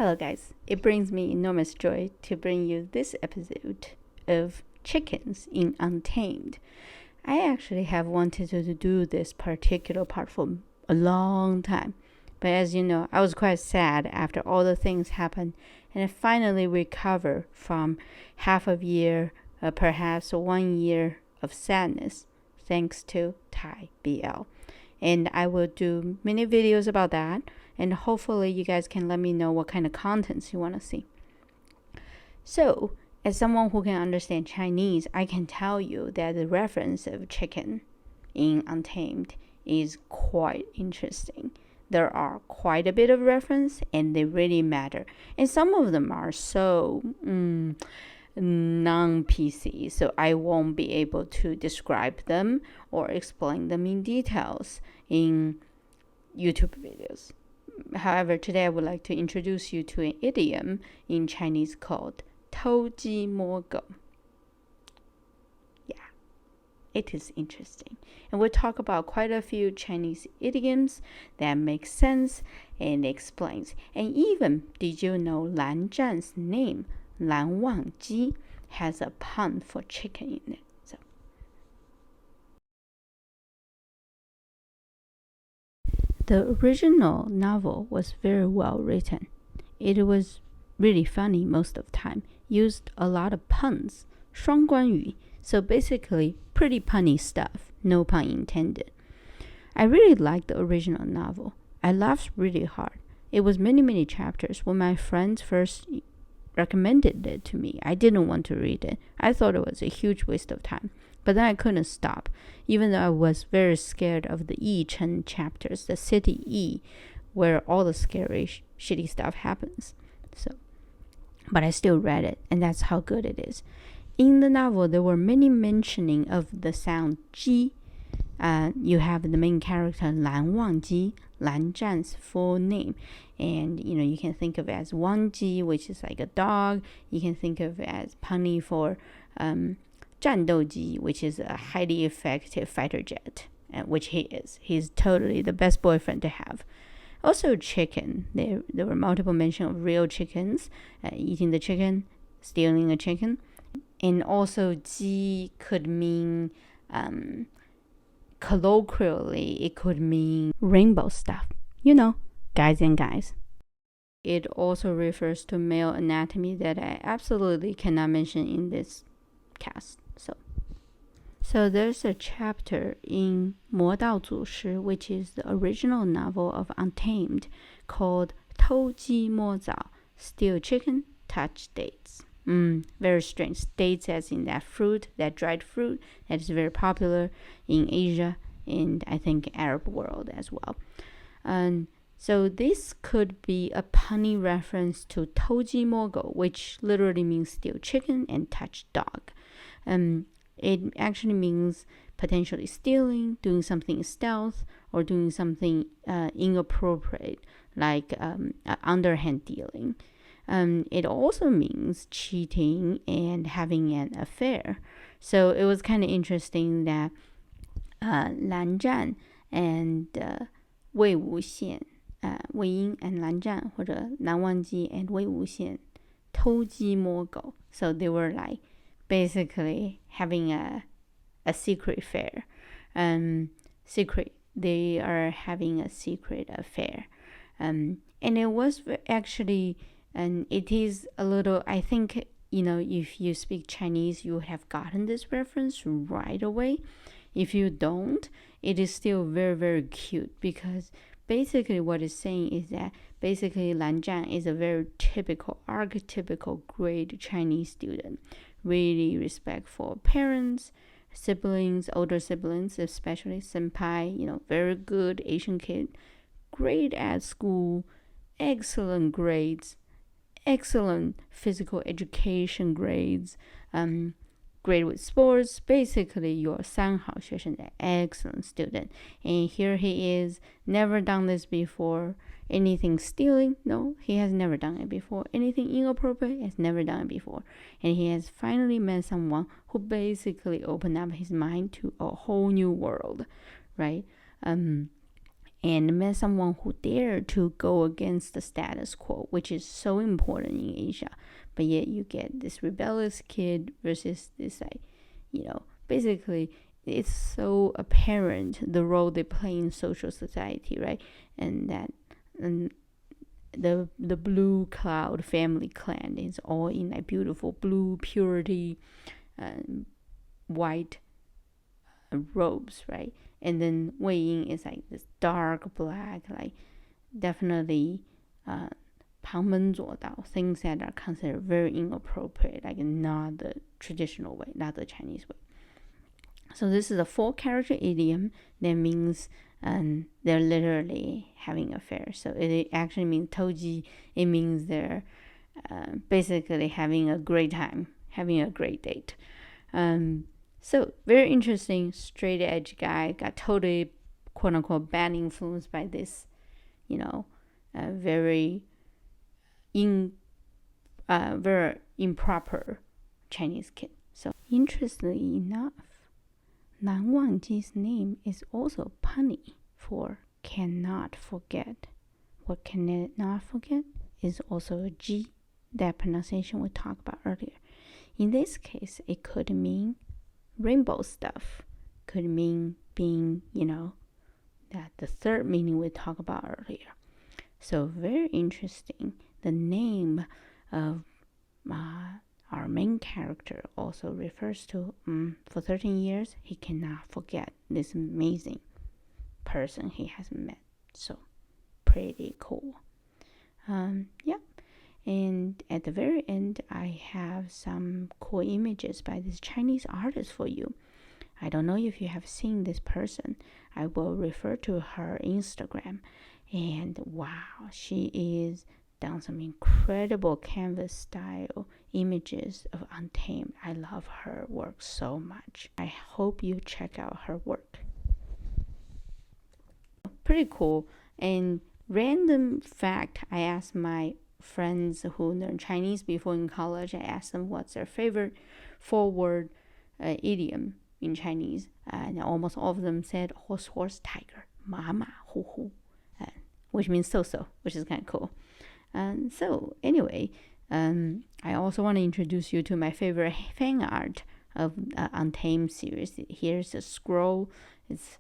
Hello guys, it brings me enormous joy to bring you this episode of Chickens in Untamed. I actually have wanted to do this particular part for a long time, but as you know, I was quite sad after all the things happened, and I finally recovered from half a year, perhaps 1 year of sadness, thanks to Thai BL. And I will do many videos about that, and hopefully you guys can let me know what kind of contents you want to see. So, as someone who can understand Chinese, I can tell you that the reference of chicken in Untamed is quite interesting. There are quite a bit of reference, and they really matter. And some of them are so non-PC, so I won't be able to describe them or explain them in details in YouTube videos. However, today I would like to introduce you to an idiom in Chinese called 偷鸡摸狗. Yeah, it is interesting. And we'll talk about quite a few Chinese idioms that make sense and explains. And even, did you know Lan Zhan's name, Lan Wang Ji, has a pun for chicken in it? So, the original novel was very well written. It was really funny most of the time, used a lot of puns, 双关语, so basically pretty punny stuff, no pun intended. I really liked the original novel. I laughed really hard. It was many chapters. When my friends first recommended it to me, I didn't want to read it. I thought it was a huge waste of time. But then I couldn't stop, even though I was very scared of the Yichen chapters, the city Yi, where all the scary, shitty stuff happens. So, but I still read it, and that's how good it is. In the novel, there were many mentioning of the sound ji. You have the main character Lan Wang Ji, Lan Zhan's full name, and you can think of it as Wang Ji, which is like a dog. You can think of it as punny for 战斗机, which is a highly effective fighter jet, which he is. He's totally the best boyfriend to have. Also chicken. There were multiple mentions of real chickens, eating the chicken, stealing a chicken. And also ji could mean, colloquially, it could mean rainbow stuff. Guys and guys. It also refers to male anatomy that I absolutely cannot mention in this cast. So there's a chapter in 魔道祖师, which is the original novel of Untamed, called 偷鸡摸枣, steal chicken, touch dates. Very strange. Dates as in that fruit, that dried fruit that is very popular in Asia and I think Arab world as well. And so this could be a punny reference to 偷鸡摸狗, which literally means steal chicken and touch dog. It actually means potentially stealing, doing something stealth, or doing something inappropriate, like underhand dealing. It also means cheating and having an affair. So it was kind of interesting that Lan Zhan and Wei Wuxian, Wei Ying and Lan Zhan, 或者南王姬 and Wei Wuxian, 偷鸡摸狗. So they were like basically having a secret affair. They are having a secret affair. And it was actually, and it is a little, I think, if you speak Chinese, you would have gotten this reference right away. If you don't, it is still very cute, because basically what it's saying is that basically Lan Zhan is a very typical, archetypical great Chinese student. Really respectful parents, siblings, older siblings, especially senpai, very good Asian kid, great at school, excellent grades, excellent physical education grades, great with sports. Basically, your 三好学生, the excellent student. And here he is, never done this before. Anything stealing? No, he has never done it before. Anything inappropriate? Has never done it before. And he has finally met someone who basically opened up his mind to a whole new world, right? and met someone who dared to go against the status quo, which is so important in Asia. But yet you get this rebellious kid versus this, like, basically it's so apparent the role they play in social society, right? And that the blue cloud family clan is all in like beautiful blue purity, white robes, right? And then Wei Ying is like this dark black, like definitely 旁门左道, things that are considered very inappropriate, like not the traditional way, not the Chinese way. So this is a 4-character idiom that means they're literally having affairs. So it actually means 投机. It means they're basically having a great time, having a great date. So very interesting, straight edge guy, got totally quote unquote bad influenced by this, very improper Chinese kid. So interestingly enough, 难忘记's name is also punny for cannot forget. What cannot forget is also a G, that pronunciation we talked about earlier. In this case, it could mean rainbow stuff, could mean being, that the third meaning we talked about earlier. So very interesting. The name of our main character also refers to, for 13 years, he cannot forget this amazing person he has met. So pretty cool. Yeah. And at the very end, I have some cool images by this Chinese artist for you. I don't know if you have seen this person. I will refer to her Instagram. And wow, she is done some incredible canvas style images of Untamed. I love her work so much. I hope you check out her work. Pretty cool. And random fact, I asked my friends who learned Chinese before in college, I asked them what's their favorite 4-word idiom in Chinese, and almost all of them said horse, horse, tiger, ma, ma, hu, hu, which means so, which is kind of cool. So anyway, I also want to introduce you to my favorite fan art of Untamed series. Here's a scroll. It's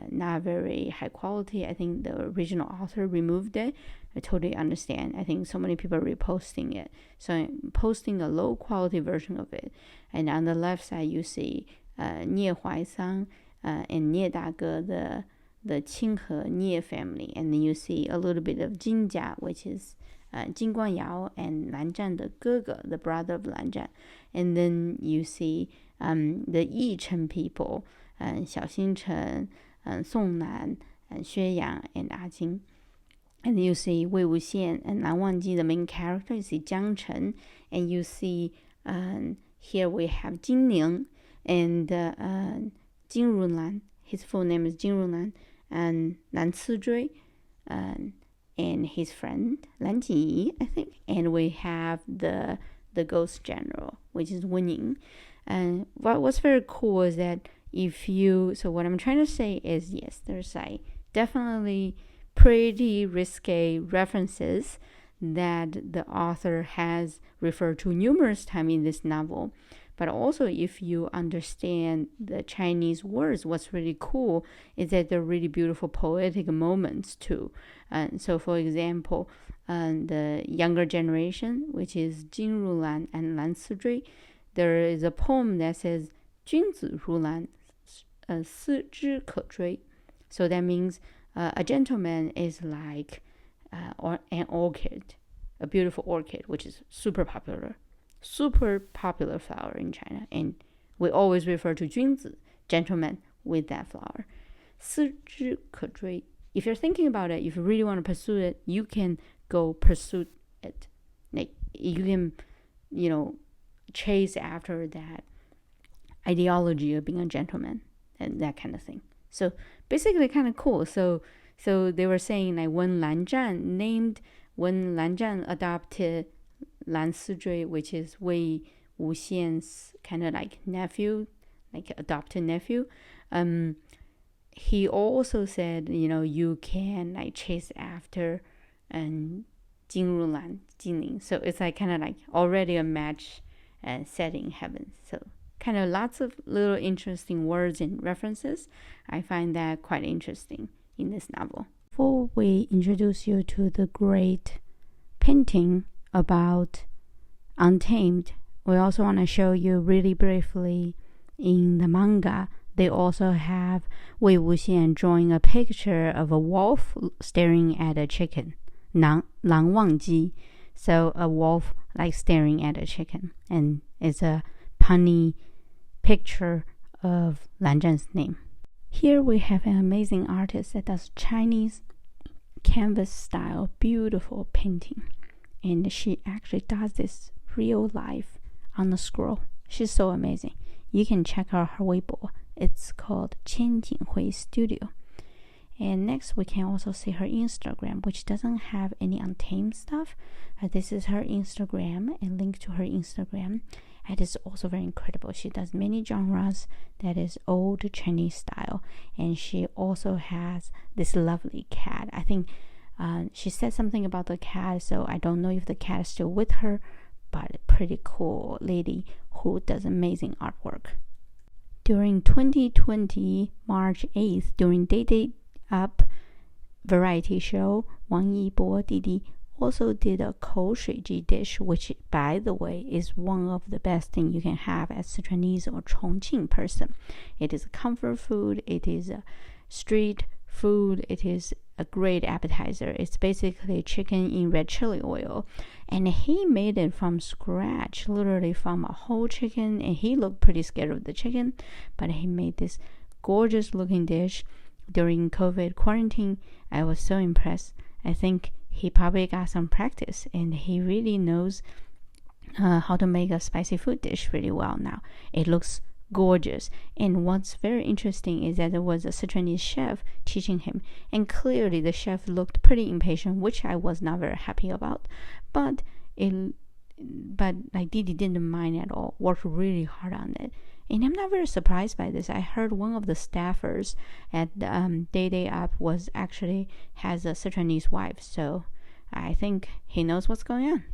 not very high quality. I think the original author removed it. I totally understand. I think so many people are reposting it. So I'm posting a low quality version of it. And on the left side, you see Nie Huaisang and Nie Dage, the Qinghe Nie family. And then you see a little bit of Jinjia, which is Jin Guangyao and Lan Zhan the Gege, the brother of Lan Zhan. And then you see the Yichen people, Xiao Xinchen, Song Nan, and Xue Yang, and Ah Jing. And you see Wei Wuxian and Lan Wangji, the main character. You see Jiang Chen, and you see here we have Jin Ning and Jin Runlan. His full name is Jin Runlan, and Lan Cizhui, and his friend Lan Jinyi, I think. And we have the ghost general, which is Wen Ying. And what's very cool is that so what I'm trying to say is, yes, there's definitely pretty risque references that the author has referred to numerous times in this novel. But also, if you understand the Chinese words, what's really cool is that they're really beautiful poetic moments too. So, for example, the younger generation, which is Jin Rulan and Lan Cizhui, there is a poem that says 君子如兰, 思之可追. So that means a gentleman is like an orchid, a beautiful orchid, which is super popular flower in China. And we always refer to 君子, gentleman, with that flower. 思之可追. If you're thinking about it, if you really want to pursue it, you can go pursue it. Like you can, chase after that ideology of being a gentleman and that kind of thing. So basically kind of cool. So they were saying like when Lan Zhan adopted Lan Cizhui, which is Wei Wuxian's kind of like nephew, like adopted nephew, he also said, you can like chase after and 进入蓝精灵. So it's like kind of like already a match set in heaven. So kind of lots of little interesting words and references. I find that quite interesting in this novel. Before we introduce you to the great painting about Untamed, we also want to show you really briefly in the manga, they also have Wei Wuxian drawing a picture of a wolf staring at a chicken. 狼忘鸡. So a wolf like staring at a chicken. And it's a punny picture of Lan Zhan's name. Here we have an amazing artist that does Chinese canvas style beautiful painting. And she actually does this real life on the scroll. She's so amazing. You can check out her Weibo. It's called 千景惠 Studio. And next we can also see her Instagram, which doesn't have any Untamed stuff. This is her Instagram and link to her Instagram. And it's also very incredible. She does many genres that is old Chinese style. And she also has this lovely cat. I think she said something about the cat, so I don't know if the cat is still with her, but a pretty cool lady who does amazing artwork. During 2020, March 8th, during Day Up variety show, Wang Yibo Didi also did a 口水鸡 dish, which, by the way, is one of the best things you can have as Sichuanese or Chongqing person. It is a comfort food. It is a street food. It is a great appetizer. It's basically chicken in red chili oil. And he made it from scratch, literally from a whole chicken. And he looked pretty scared of the chicken, but he made this gorgeous looking dish during COVID quarantine. I was so impressed. I think he probably got some practice and he really knows how to make a spicy food dish really well now. It looks gorgeous. And what's very interesting is that there was a Sichuanese chef teaching him, and clearly the chef looked pretty impatient, which I was not very happy about. But like Didi didn't mind at all, worked really hard on it. And I'm not very surprised by this. I heard one of the staffers at Day Up has a Sichuanese wife, so I think he knows what's going on.